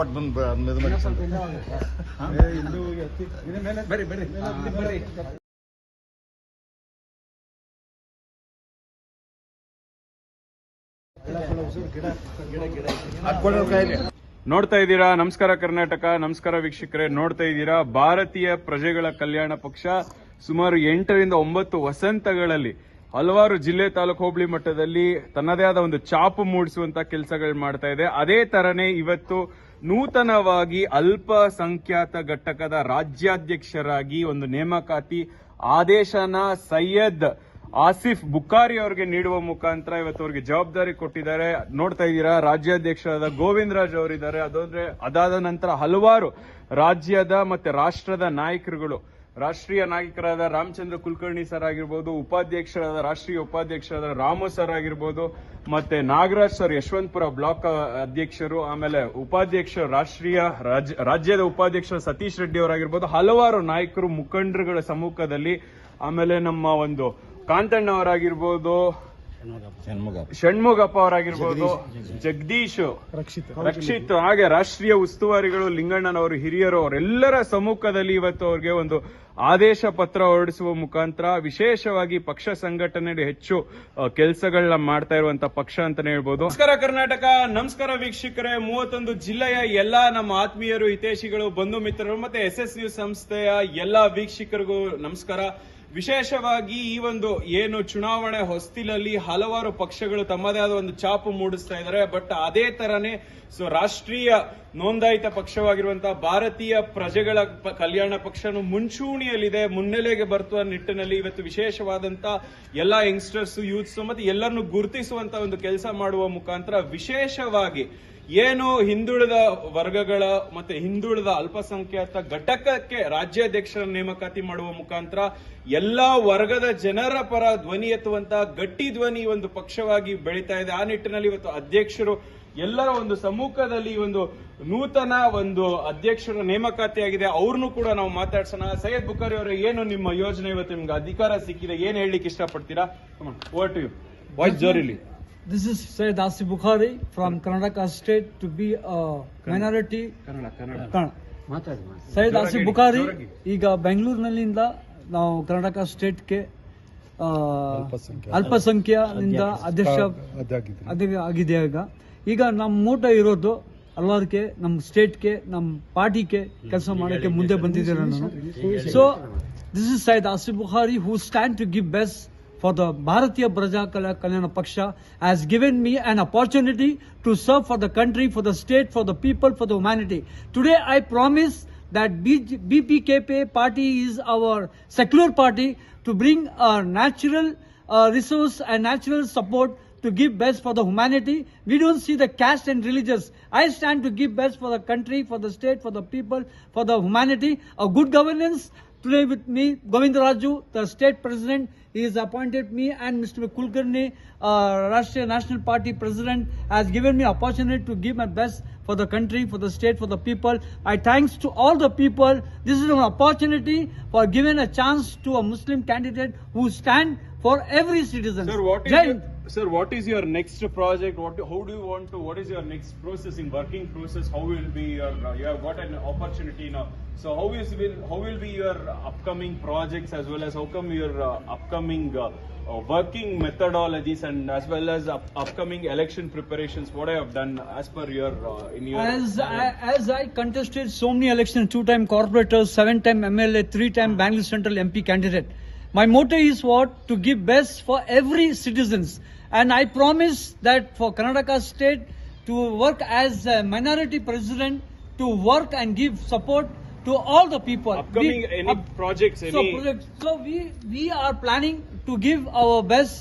ಕೊಟ್ಟು ಬಂದು ಬರ್ರಿ ನೋಡ್ತಾ ಇದ್ದೀರಾ ನಮಸ್ಕಾರ ಕರ್ನಾಟಕ, ನಮಸ್ಕಾರ ವೀಕ್ಷಕರೇ. ನೋಡ್ತಾ ಇದ್ದೀರಾ ಭಾರತೀಯ ಪ್ರಜೆಗಳ ಕಲ್ಯಾಣ ಪಕ್ಷ ಸುಮಾರು 8 ರಿಂದ 9 ವಸಂತಗಳಲ್ಲಿ ಹಲವಾರು ಜಿಲ್ಲೆ, ತಾಲೂಕು, ಹೋಬಳಿ ಮಟ್ಟದಲ್ಲಿ ತನ್ನದೇ ಆದ ಒಂದು ಛಾಪು ಮೂಡಿಸುವಂತ ಕೆಲಸಗಳು ಮಾಡ್ತಾ ಇದೆ. ಅದೇ ತರನೇ ಇವತ್ತು ನೂತನವಾಗಿ ಅಲ್ಪಸಂಖ್ಯಾತ ಘಟಕದ ರಾಜ್ಯಾಧ್ಯಕ್ಷರಾಗಿ ಒಂದು ನೇಮಕಾತಿ ಆದೇಶನ ಸೈಯದ್ ಆಸಿಫ್ ಬುಖಾರಿ ಅವರಿಗೆ ನೀಡುವ ಮುಖಾಂತರ ಇವತ್ತು ಅವರಿಗೆ ಜವಾಬ್ದಾರಿ ಕೊಟ್ಟಿದ್ದಾರೆ. ನೋಡ್ತಾ ಇದ್ದೀರಾ ರಾಜ್ಯಾಧ್ಯಕ್ಷರಾದ ಗೋವಿಂದರಾಜ್ ಅವರಿದ್ದಾರೆ. ಅದಾದ ನಂತರ ಹಲವಾರು ರಾಜ್ಯದ ಮತ್ತೆ ರಾಷ್ಟ್ರದ ನಾಯಕರುಗಳು, ರಾಷ್ಟ್ರೀಯ ನಾಯಕರಾದ ರಾಮಚಂದ್ರ ಕುಲಕರ್ಣಿ ಸರ್ ಆಗಿರ್ಬೋದು, ರಾಷ್ಟ್ರೀಯ ಉಪಾಧ್ಯಕ್ಷರಾದ ರಾಮು ಸರ್ ಆಗಿರ್ಬೋದು, ಮತ್ತೆ ನಾಗರಾಜ್ ಸರ್ ಯಶವಂತಪುರ ಬ್ಲಾಕ್ ಅಧ್ಯಕ್ಷರು, ಆಮೇಲೆ ರಾಜ್ಯದ ಉಪಾಧ್ಯಕ್ಷರು ಸತೀಶ್ ರೆಡ್ಡಿ ಅವರಾಗಿರ್ಬೋದು, ಹಲವಾರು ನಾಯಕರು ಮುಖಂಡರುಗಳ ಸಮ್ಮುಖದಲ್ಲಿ, ಆಮೇಲೆ ನಮ್ಮ ಒಂದು ಕಾಂತಣ್ಣ ಅವರಾಗಿರ್ಬೋದು, ಷಣ್ಮುಗಪ್ಪ ಅವರಾಗಿರ್ಬೋದು, ಜಗದೀಶ್, ರಕ್ಷಿತ್, ಹಾಗೆ ರಾಷ್ಟ್ರೀಯ ಉಸ್ತುವಾರಿಗಳು ಲಿಂಗಣ್ಣನವರು, ಹಿರಿಯರು, ಅವರೆಲ್ಲರ ಸಮ್ಮುಖದಲ್ಲಿ ಇವತ್ತು ಅವರಿಗೆ ಒಂದು ಆದೇಶ ಪತ್ರ ಹೊರಡಿಸುವ ಮುಖಾಂತರ ವಿಶೇಷವಾಗಿ ಪಕ್ಷ ಸಂಘಟನೆಗೆ ಹೆಚ್ಚು ಕೆಲಸಗಳನ್ನ ಮಾಡ್ತಾ ಇರುವಂತ ಪಕ್ಷ ಅಂತಾನೆ ಹೇಳ್ಬೋದು. ನಮಸ್ಕಾರ ಕರ್ನಾಟಕ, ನಮಸ್ಕಾರ ವೀಕ್ಷಕರೇ. 31 ಜಿಲ್ಲೆಯ ಎಲ್ಲಾ ನಮ್ಮ ಆತ್ಮೀಯರು, ಹಿತೈಷಿಗಳು, ಬಂಧು ಮಿತ್ರರು ಮತ್ತೆ SS ನ್ಯೂಸ್ ಸಂಸ್ಥೆಯ ಎಲ್ಲಾ ವೀಕ್ಷಕರಿಗೂ ನಮಸ್ಕಾರ. ವಿಶೇಷವಾಗಿ ಈ ಒಂದು ಏನು ಚುನಾವಣೆ ಹೊಸ್ತಿಲಲ್ಲಿ ಹಲವಾರು ಪಕ್ಷಗಳು ತಮ್ಮದೇ ಆದ ಒಂದು ಛಾಪು ಮೂಡಿಸ್ತಾ ಇದ್ದಾರೆ. ಬಟ್ ಅದೇ ತರನೇ ರಾಷ್ಟ್ರೀಯ ನೋಂದಾಯಿತ ಪಕ್ಷವಾಗಿರುವಂತಹ ಭಾರತೀಯ ಪ್ರಜೆಗಳ ಕಲ್ಯಾಣ ಪಕ್ಷನು ಮುಂಚೂಣಿಯಲ್ಲಿದೆ, ಮುನ್ನೆಲೆಗೆ ಬರ್ತುವ ನಿಟ್ಟಿನಲ್ಲಿ ಇವತ್ತು ವಿಶೇಷವಾದಂತ ಎಲ್ಲಾ ಯಂಗ್ಸ್ಟರ್ಸ್, ಯೂತ್ಸ್ ಮತ್ತೆ ಎಲ್ಲರನ್ನು ಗುರುತಿಸುವಂತ ಒಂದು ಕೆಲಸ ಮಾಡುವ ಮುಖಾಂತರ ವಿಶೇಷವಾಗಿ ಏನು ಹಿಂದುಳಿದ ವರ್ಗಗಳ ಮತ್ತೆ ಹಿಂದುಳಿದ ಅಲ್ಪಸಂಖ್ಯಾತ ಘಟಕಕ್ಕೆ ರಾಜ್ಯಾಧ್ಯಕ್ಷರ ನೇಮಕಾತಿ ಮಾಡುವ ಮುಖಾಂತರ ಎಲ್ಲಾ ವರ್ಗದ ಜನರ ಪರ ಧ್ವನಿ ಎತ್ತುವಂತಹ ಗಟ್ಟಿ ಧ್ವನಿ ಒಂದು ಪಕ್ಷವಾಗಿ ಬೆಳೀತಾ ಇದೆ. ಆ ನಿಟ್ಟಿನಲ್ಲಿ ಇವತ್ತು ಅಧ್ಯಕ್ಷರು ಎಲ್ಲರ ಒಂದು ಸಮ್ಮುಖದಲ್ಲಿ ಒಂದು ನೂತನ ಒಂದು ಅಧ್ಯಕ್ಷರ ನೇಮಕಾತಿಯಾಗಿದೆ. ಅವ್ರನ್ನು ಕೂಡ ನಾವು ಮಾತಾಡ್ಸೋಣ. ಸೈಯದ್ ಬುಖಾರಿ ಅವರೇ, ಏನು ನಿಮ್ಮ ಯೋಜನೆ? ಇವತ್ತು ನಿಮ್ಗೆ ಅಧಿಕಾರ ಸಿಕ್ಕಿದೆ, ಏನ್ ಹೇಳಲಿಕ್ಕೆ ಇಷ್ಟಪಡ್ತೀರಾ? Over to you. ವಾಯ್ಸ್ ಜೋರಿಲಿ. This is Syed Asif Bukhari from Karnataka state to be a minority. Kannada. Syed Asif Bukhari ಈಗ ಬೆಂಗಳೂರಿನಲ್ಲಿಂದ ನಾವು ಕರ್ನಾಟಕ ಸ್ಟೇಟ್ಗೆ ಅಲ್ಪಸಂಖ್ಯಾತನಿಂದ ಅಧ್ಯಕ್ಷ ಆಗಿದೆ. ಈಗ ನಮ್ಮ ಮೂಟ ಇರೋದು ಅಲ್ವಾದಕ್ಕೆ ನಮ್ಮ ಸ್ಟೇಟ್ಗೆ, ನಮ್ಮ ಪಾರ್ಟಿಗೆ ಕೆಲಸ ಮಾಡೋಕ್ಕೆ ಮುಂದೆ ಬಂದಿದ್ದೇನೆ ನಾನು. So this is Syed Asif Bukhari who stand to give best for the Bharatiya Praja Kalyana Paksha, has given me an opportunity to serve for the country, for the state, for the people, for the humanity. Today I promise that BPKP party is our secular party to bring a natural resource and natural support to give best for the humanity. We don't see the caste and religious. I stand to give best for the country, for the state, for the people, for the humanity. A good governance. Today with me, Govindaraju, the state president, he has appointed me, and Mr. Kulkarni, Rashtriya National Party president, has given me opportunity to give my best for the country, for the state, for the people. I thanks to all the people. This is an opportunity for giving a chance to a Muslim candidate who stand for every citizen. Sir, what is your next project? How do you want to? What is your next process, in working process? How will be your? You have got an opportunity now. So how will be your upcoming projects, as well as how come your upcoming working methodologies, and as well as upcoming election preparations? What I have done as per your as I contested so many elections, 2-time corporator, 7-time MLA, 3-time Bangalore Central MP candidate. My motto is what? To give best for every citizens. And I promise that for Karnataka state to work as a minority president, to work and give support to all the people. Upcoming projects? So we are planning to give our best.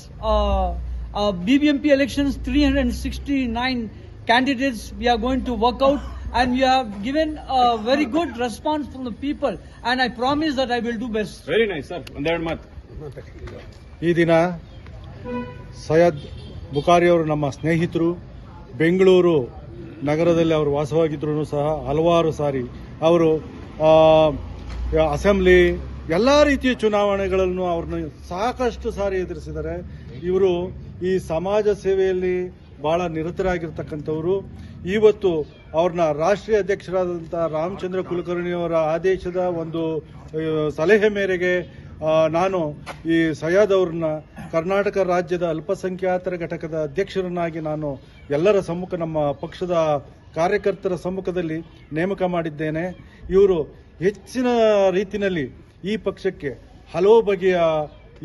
BBMP elections, 369 candidates we are going to work out, and we have given a very good response from the people, and I promise that I will do best. Very nice, sir. ಒಂದೆರಡು ಮಾತು. ಈ ದಿನ ಸೈಯದ್ ಬುಖಾರಿ ಅವರು ನಮ್ಮ ಸ್ನೇಹಿತರು. ಬೆಂಗಳೂರು ನಗರದಲ್ಲಿ ಅವರು ವಾಸವಾಗಿದ್ರು ಸಹ ಹಲವಾರು ಸಾರಿ ಅವರು ಅಸೆಂಬ್ಲಿ ಎಲ್ಲ ರೀತಿಯ ಚುನಾವಣೆಗಳನ್ನು ಅವ್ರನ್ನ ಸಾಕಷ್ಟು ಸಾರಿ ಎದುರಿಸಿದ್ದಾರೆ. ಇವರು ಈ ಸಮಾಜ ಸೇವೆಯಲ್ಲಿ ಬಹಳ ನಿರತರಾಗಿರ್ತಕ್ಕಂಥವ್ರು. ಇವತ್ತು ಅವ್ರನ್ನ ರಾಷ್ಟ್ರೀಯ ಅಧ್ಯಕ್ಷರಾದಂಥ ರಾಮಚಂದ್ರ ಕುಲಕರ್ಣಿಯವರ ಆದೇಶದ ಒಂದು ಸಲಹೆ ಮೇರೆಗೆ ನಾನು ಈ ಸಯ್ಯದ್ ಅವ್ರನ್ನ ಕರ್ನಾಟಕ ರಾಜ್ಯದ ಅಲ್ಪಸಂಖ್ಯಾತರ ಘಟಕದ ಅಧ್ಯಕ್ಷರನ್ನಾಗಿ ನಾನು ಎಲ್ಲರ ಸಮ್ಮುಖ, ನಮ್ಮ ಪಕ್ಷದ ಕಾರ್ಯಕರ್ತರ ಸಮ್ಮುಖದಲ್ಲಿ ನೇಮಕ ಮಾಡಿದ್ದೇನೆ. ಇವರು ಹೆಚ್ಚಿನ ರೀತಿಯಲ್ಲಿ ಈ ಪಕ್ಷಕ್ಕೆ ಹಲವು ಬಗೆಯ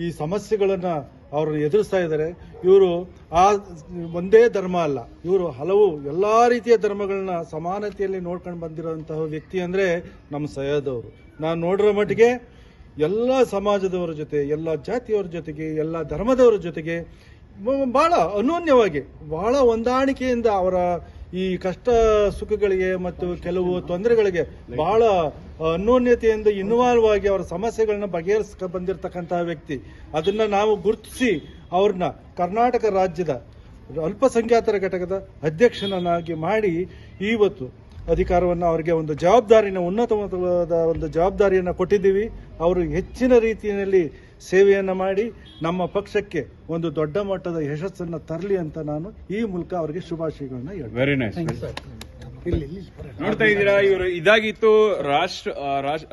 ಈ ಸಮಸ್ಯೆಗಳನ್ನು ಅವರು ಎದುರಿಸ್ತಾ ಇದ್ದಾರೆ. ಇವರು ಒಂದೇ ಧರ್ಮ ಅಲ್ಲ, ಇವರು ಹಲವು ಎಲ್ಲ ರೀತಿಯ ಧರ್ಮಗಳನ್ನ ಸಮಾನತೆಯಲ್ಲಿ ನೋಡ್ಕೊಂಡು ಬಂದಿರುವಂತಹ ವ್ಯಕ್ತಿ ಅಂದರೆ ನಮ್ಮ ಸಯ್ಯದ್ ಅವರು. ನಾನು ನೋಡಿರೋ ಮಟ್ಟಿಗೆ ಎಲ್ಲ ಸಮಾಜದವರ ಜೊತೆ, ಎಲ್ಲ ಜಾತಿಯವರ ಜೊತೆಗೆ, ಎಲ್ಲ ಧರ್ಮದವರ ಜೊತೆಗೆ ಬಹಳ ಅನ್ಯೋನ್ಯವಾಗಿ, ಬಹಳ ಹೊಂದಾಣಿಕೆಯಿಂದ ಅವರ ಈ ಕಷ್ಟ ಸುಖಗಳಿಗೆ ಮತ್ತು ಕೆಲವು ತೊಂದರೆಗಳಿಗೆ ಬಹಳ ಅನ್ಯೋನ್ಯತೆಯಿಂದ ಇನ್ವಾಲ್ವ್ ಆಗಿ ಅವರ ಸಮಸ್ಯೆಗಳನ್ನ ಬಗೆಹರಿಸ್ಕ ಬಂದಿರತಕ್ಕಂತಹ ವ್ಯಕ್ತಿ. ಅದನ್ನ ನಾವು ಗುರುತಿಸಿ ಅವ್ರನ್ನ ಕರ್ನಾಟಕ ರಾಜ್ಯದ ಅಲ್ಪಸಂಖ್ಯಾತರ ಘಟಕದ ಅಧ್ಯಕ್ಷನನ್ನಾಗಿ ಮಾಡಿ ಇವತ್ತು ಅಧಿಕಾರವನ್ನು ಅವರಿಗೆ ಒಂದು ಜವಾಬ್ದಾರಿನ, ಉನ್ನತವಾದ ಒಂದು ಜವಾಬ್ದಾರಿಯನ್ನು ಕೊಟ್ಟಿದ್ದೀವಿ. ಅವರು ಹೆಚ್ಚಿನ ರೀತಿಯಲ್ಲಿ ಸೇವೆಯನ್ನು ಮಾಡಿ ನಮ್ಮ ಪಕ್ಷಕ್ಕೆ ಒಂದು ದೊಡ್ಡ ಮಟ್ಟದ ಯಶಸ್ಸನ್ನು ತರಲಿ ಅಂತ ನಾನು ಈ ಮೂಲಕ ಅವರಿಗೆ ಶುಭಾಶಯಗಳನ್ನ ಹೇಳ್ತೀನಿ. Very nice. ನೋಡ್ತಾ ಇದ್ದೀರಾ, ಇವರು ಇದಾಗಿತ್ತು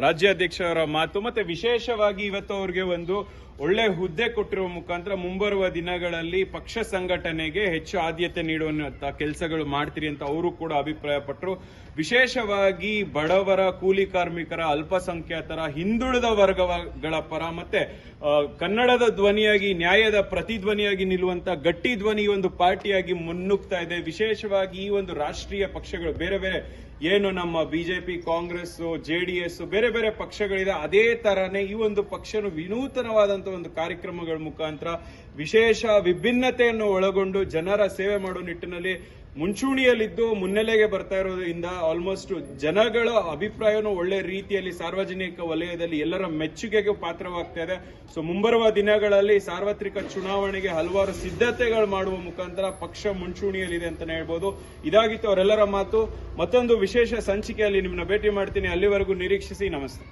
ರಾಜ್ಯಾಧ್ಯಕ್ಷರ ಮಾತು. ಮತ್ತೆ ವಿಶೇಷವಾಗಿ ಇವತ್ತು ಅವ್ರಿಗೆ ಒಂದು ಒಳ್ಳೆ ಹುದ್ದೆ ಕೊಟ್ಟಿರುವ ಮುಖಾಂತರ ಮುಂಬರುವ ದಿನಗಳಲ್ಲಿ ಪಕ್ಷ ಸಂಘಟನೆಗೆ ಹೆಚ್ಚು ಆದ್ಯತೆ ನೀಡುವಂತ ಕೆಲಸಗಳು ಮಾಡ್ತೀರಿ ಅಂತ ಅವರು ಕೂಡ ಅಭಿಪ್ರಾಯ ಪಟ್ಟರು. ವಿಶೇಷವಾಗಿ ಬಡವರ, ಕೂಲಿ ಕಾರ್ಮಿಕರ, ಅಲ್ಪಸಂಖ್ಯಾತರ, ಹಿಂದುಳಿದ ವರ್ಗಗಳ ಪರ ಮತ್ತೆ ಕನ್ನಡದ ಧ್ವನಿಯಾಗಿ, ನ್ಯಾಯದ ಪ್ರತಿಧ್ವನಿಯಾಗಿ ನಿಲ್ಲುವಂತ ಗಟ್ಟಿ ಧ್ವನಿ ಒಂದು ಪಾರ್ಟಿಯಾಗಿ ಮುನ್ನುಗ್ತಾ ಇದೆ. ವಿಶೇಷವಾಗಿ ಈ ಒಂದು ರಾಷ್ಟ್ರೀಯ ಪಕ್ಷಗಳು ಬೇರೆ ಬೇರೆ ಏನು ನಮ್ಮ ಬಿಜೆಪಿ, ಕಾಂಗ್ರೆಸ್, ಜೆಡಿಎಸ್ ಬೇರೆ ಬೇರೆ ಪಕ್ಷಗಳಿದೆ, ಅದೇ ತರನೇ ಈ ಒಂದು ಪಕ್ಷನು ವಿನೂತನವಾದಂತಹ ಒಂದು ಕಾರ್ಯಕ್ರಮಗಳ ಮುಖಾಂತರ ವಿಶೇಷ ವಿಭಿನ್ನತೆಯನ್ನು ಒಳಗೊಂಡು ಜನರ ಸೇವೆ ಮಾಡುವ ನಿಟ್ಟಿನಲ್ಲಿ ಮುಂಚೂಣಿಯಲ್ಲಿದ್ದು ಮುನ್ನೆಲೆಗೆ ಬರ್ತಾ ಇರೋದ್ರಿಂದ ಆಲ್ಮೋಸ್ಟ್ ಜನಗಳ ಅಭಿಪ್ರಾಯನೂ ಒಳ್ಳೆ ರೀತಿಯಲ್ಲಿ ಸಾರ್ವಜನಿಕ ವಲಯದಲ್ಲಿ ಎಲ್ಲರ ಮೆಚ್ಚುಗೆಗೆ ಪಾತ್ರವಾಗ್ತಾ ಇದೆ. ಸೊ ಮುಂಬರುವ ದಿನಗಳಲ್ಲಿ ಸಾರ್ವತ್ರಿಕ ಚುನಾವಣೆಗೆ ಹಲವಾರು ಸಿದ್ಧತೆಗಳು ಮಾಡುವ ಮುಖಾಂತರ ಪಕ್ಷ ಮುಂಚೂಣಿಯಲ್ಲಿದೆ ಅಂತಾನೆ ಹೇಳ್ಬೋದು. ಇದಾಗಿತ್ತು ಅವರೆಲ್ಲರ ಮಾತು. ಮತ್ತೊಂದು ವಿಶೇಷ ಸಂಚಿಕೆಯಲ್ಲಿ ನಿಮ್ಮನ್ನ ಭೇಟಿ ಮಾಡ್ತೀನಿ. ಅಲ್ಲಿವರೆಗೂ ನಿರೀಕ್ಷಿಸಿ. ನಮಸ್ತೆ.